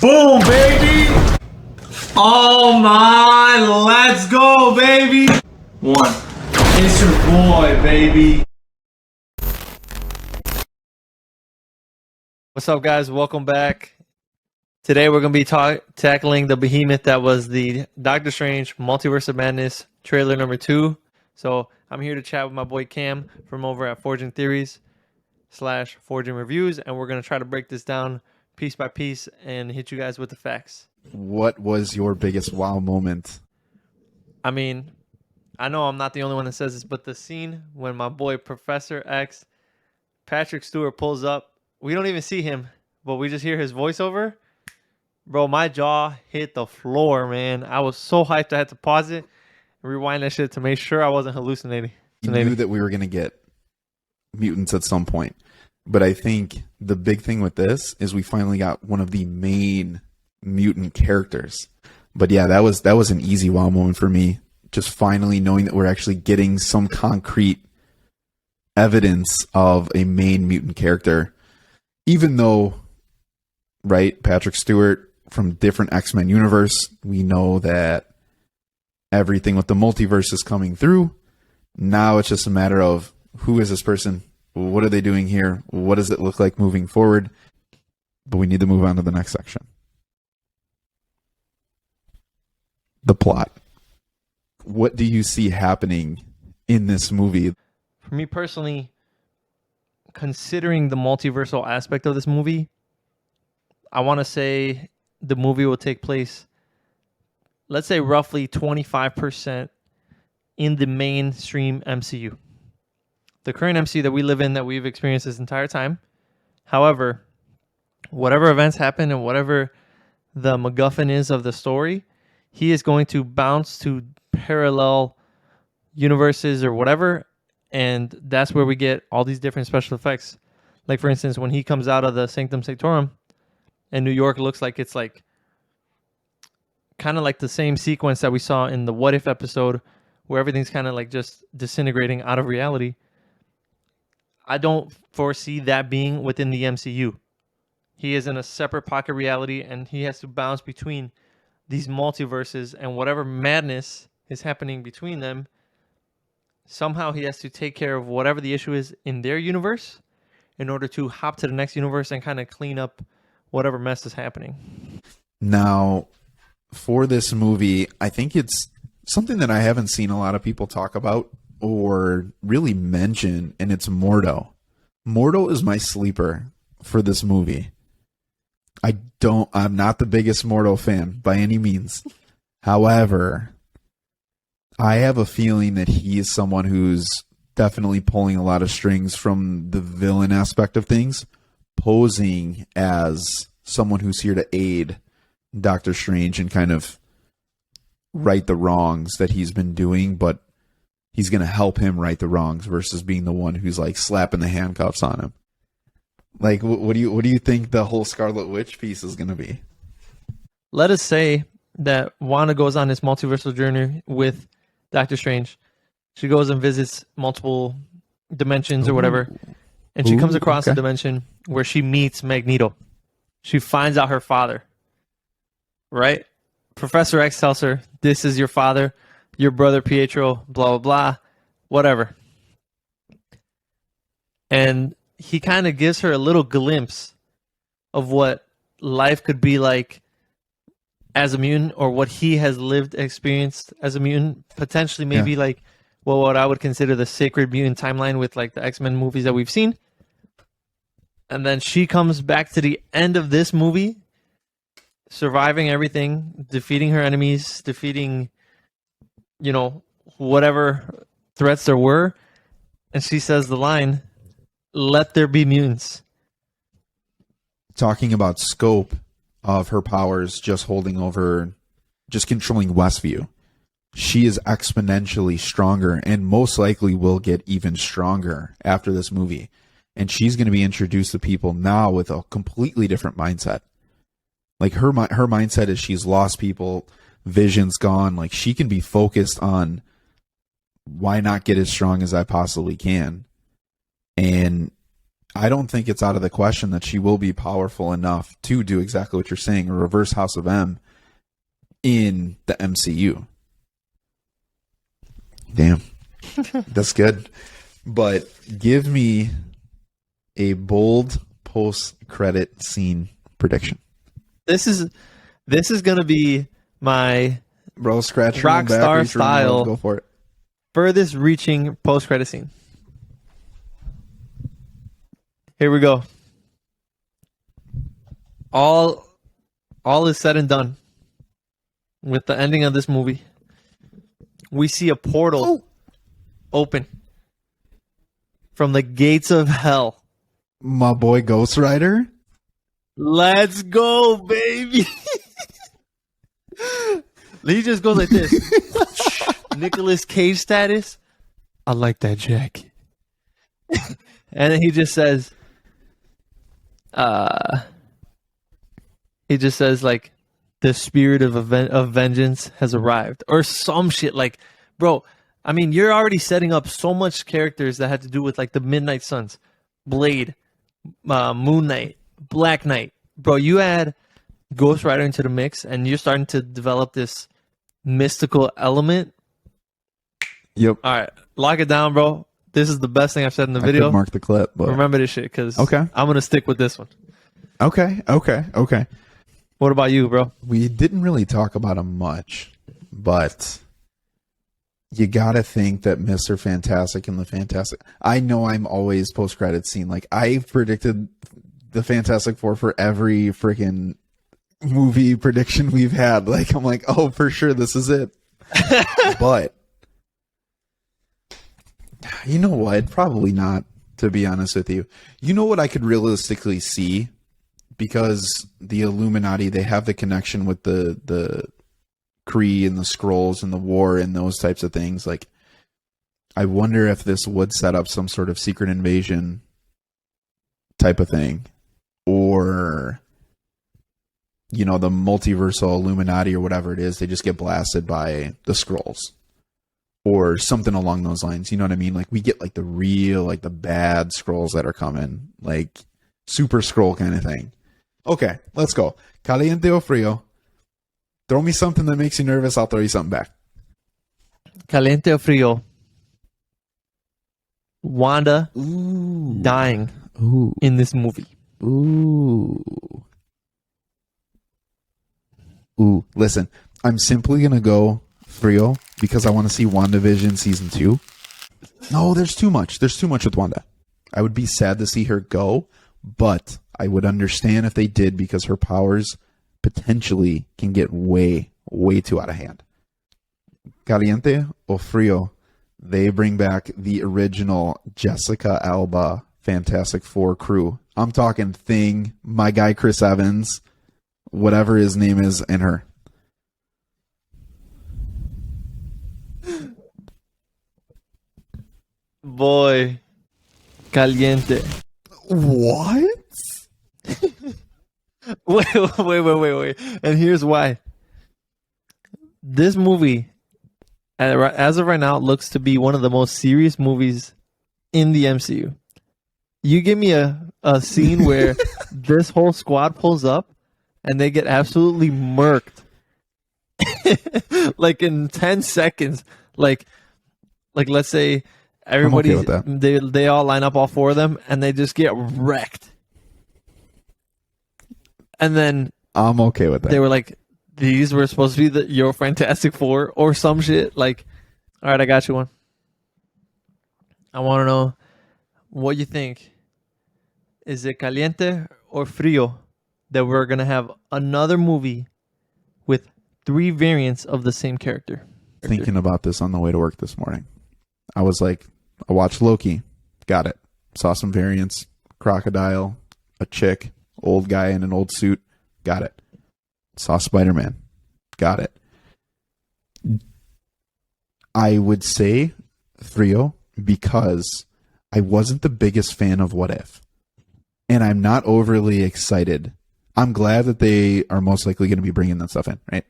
Boom, baby! Oh my, let's go, baby! One. It's your boy, baby. What's up, guys? Welcome back. Today we're going to be tackling the behemoth that was the Doctor Strange Multiverse of Madness trailer number 2. So I'm here to chat with my boy Cam from over at Forging Theories / Forging Reviews, and we're going to try to break this down piece by piece and hit you guys with the facts. What was your biggest wow moment? I mean, I know I'm not the only one that says this, but the scene when my boy Professor X, Patrick Stewart, pulls up, we don't even see him, but we just hear his voiceover. Bro, my jaw hit the floor, man. I was so hyped I had to pause it and rewind that shit to make sure I wasn't hallucinating. You knew that we were going to get mutants at some point. But I think the big thing with this is we finally got one of the main mutant characters. But yeah, that was an easy wow moment for me. Just finally knowing that we're actually getting some concrete evidence of a main mutant character. Even though, right, Patrick Stewart from different XMen universe, we know that everything with the multiverse is coming through. Now it's just a matter of who is this person? What are they doing here? What does it look like moving forward? But we need to move on to the next section. The plot. What do you see happening in this movie? For me personally, considering the multiversal aspect of this movie, I want to say the movie will take place, let's say roughly 25% in the mainstream MCU. The current MCU that we live in, that we've experienced this entire time. However, whatever events happen and whatever the MacGuffin is of the story, he is going to bounce to parallel universes or whatever, and that's where we get all these different special effects. Like, for instance, when he comes out of the Sanctum Sanctorum and New York looks like it's like kind of like the same sequence that we saw in the What If episode where everything's kind of like just disintegrating out of reality. I don't foresee that being within the MCU. He is in a separate pocket reality and he has to bounce between these multiverses, and whatever madness is happening between them, somehow he has to take care of whatever the issue is in their universe in order to hop to the next universe and kind of clean up whatever mess is happening. Now, for this movie, I think it's something that I haven't seen a lot of people talk about or really mention, and it's Mordo. Mordo is my sleeper for this movie. I'm not the biggest Mordo fan by any means. However, I have a feeling that he is someone who's definitely pulling a lot of strings from the villain aspect of things, posing as someone who's here to aid Doctor Strange and kind of right the wrongs that he's been doing, but he's going to help him right the wrongs versus being the one who's like slapping the handcuffs on him. Like, what do you think the whole Scarlet Witch piece is going to be? Let us say that Wanda goes on this multiversal journey with Doctor Strange. She goes and visits multiple dimensions or whatever, and she comes across a dimension where she meets Magneto. She finds out her father, right? Professor X tells her, this is your father, your brother Pietro, blah, blah, blah, whatever. And he kind of gives her a little glimpse of what life could be like as a mutant, or what he has experienced as a mutant. Potentially maybe like, well, what I would consider the sacred mutant timeline with like the X-Men movies that we've seen. And then she comes back to the end of this movie, surviving everything, defeating her enemies, defeating, whatever threats there were. And she says the line, "Let there be mutants." Talking about scope of her powers, just controlling Westview. She is exponentially stronger and most likely will get even stronger after this movie. And she's going to be introduced to people now with a completely different mindset. Like her mindset is she's lost people, Vision's gone. Like she can be focused on why not get as strong as I possibly can. And I don't think it's out of the question that she will be powerful enough to do exactly what you're saying, a reverse House of M in the MCU. Damn. That's good. But give me a bold post-credit scene prediction. This is going to be my Bro, scratch your own back, Rockstar reach your own style. arms, go for it. furthest reaching post-credit scene. Here we go. All is said and done with the ending of this movie. We see a portal open from the gates of hell. My boy Ghost Rider. Let's go, baby. He just goes like this. Nicolas Cage status. I like that jacket. And then he just says, like, the spirit of vengeance has arrived, or some shit. Like, bro, I mean, you're already setting up so much characters that had to do with, like, the Midnight Suns, Blade, Moon Knight, Black Knight. Bro, you add Ghost Rider into the mix, and you're starting to develop this mystical element. Yep. All right, lock it down, bro. This is the best thing I've said in the I video. could mark the clip, but Remember this shit, because Okay. I'm going to stick with this one. Okay. What about you, bro? We didn't really talk about him much, but you gotta think that Mr. Fantastic and the Fantastic. I know I'm always post-credit scene. Like, I've predicted the Fantastic Four for every freaking movie prediction we've had. Like, I'm like, oh, for sure, this is it. But you know what? Probably not, to be honest with you. You know what I could realistically see? Because the Illuminati, they have the connection with the Kree and the Skrulls and the war and those types of things. Like, I wonder if this would set up some sort of secret invasion type of thing. Or, you know, the multiversal Illuminati or whatever it is, they just get blasted by the Skrulls. Or something along those lines. You know what I mean? Like, we get, like, the real, like, the bad Skrulls that are coming. Like, Super Skrull kind of thing. Okay, let's go. Caliente o frío? Throw me something that makes you nervous, I'll throw you something back. Caliente o frío? Wanda dying in this movie. Ooh. Listen, I'm simply going to go frío because I want to see WandaVision Season 2. No, there's too much. There's too much with Wanda. I would be sad to see her go, but I would understand if they did because her powers potentially can get way, way too out of hand. Caliente o frío? They bring back the original Jessica Alba Fantastic Four crew. I'm talking Thing, my guy Chris Evans, whatever his name is, and her. Boy. Caliente. What? Wait. And here's why. This movie, as of right now, looks to be one of the most serious movies in the MCU. You give me a scene where this whole squad pulls up and they get absolutely murked. Like in 10 seconds. Like let's say everybody, they all line up, all four of them, and they just get wrecked. And then I'm okay with that. They were like, these were supposed to be your Fantastic Four or some shit. Like, all right, I got you one. I want to know what you think. Is it caliente or frío that we're going to have another movie with 3 variants of the same character? Thinking about this on the way to work this morning. I was like, I watched Loki. Got it. Saw some variants. Crocodile, a chick, old guy in an old suit. Got it. Saw Spider-Man. Got it. I would say frío because I wasn't the biggest fan of What If. And I'm not overly excited. I'm glad that they are most likely going to be bringing that stuff in, right?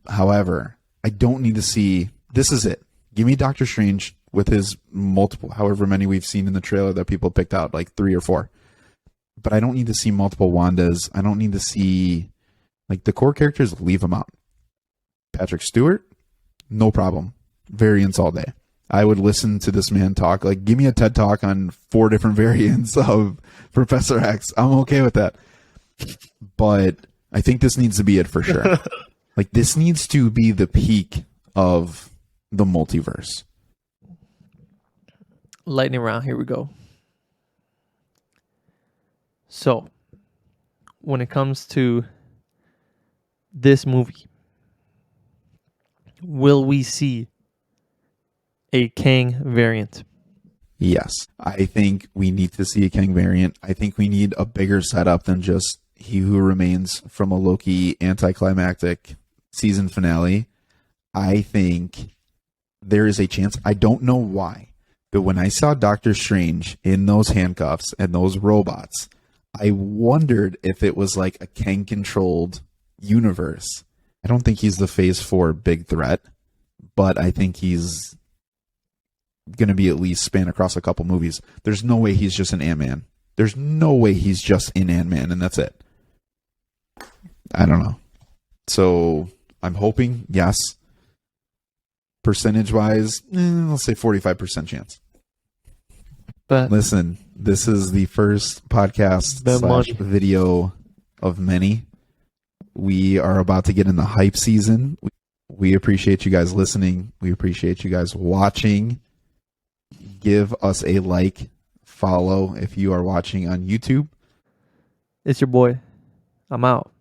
However, I don't need to see... This is it. Give me Doctor Strange with his multiple, however many we've seen in the trailer that people picked out, like 3 or 4. but I don't need to see multiple Wandas. I don't need to see, like, the core characters, leave them out. Patrick Stewart, no problem. Variants all day. I would listen to this man talk. Like, give me a TED talk on 4 different variants of Professor X. I'm okay with that. But I think this needs to be it for sure. Like, this needs to be the peak of the multiverse. Lightning round, here we go. So, when it comes to this movie, will we see a Kang variant? Yes. I think we need to see a Kang variant. I think we need a bigger setup than just He Who Remains from a Loki anticlimactic season finale. I think there is a chance. I don't know why, but when I saw Doctor Strange in those handcuffs and those robots, I wondered if it was like a Kang-controlled universe. I don't think he's the Phase 4 big threat, but I think he's going to be at least span across a couple movies. There's no way he's just an Ant-Man. There's no way he's just in Ant-Man and that's it. I don't know. So I'm hoping, yes. Percentage-wise, let's say 45% chance. But listen, this is the first podcast / video of many. We are about to get in the hype season. We appreciate you guys listening. We appreciate you guys watching. Give us a like, follow if you are watching on YouTube. It's your boy. I'm out.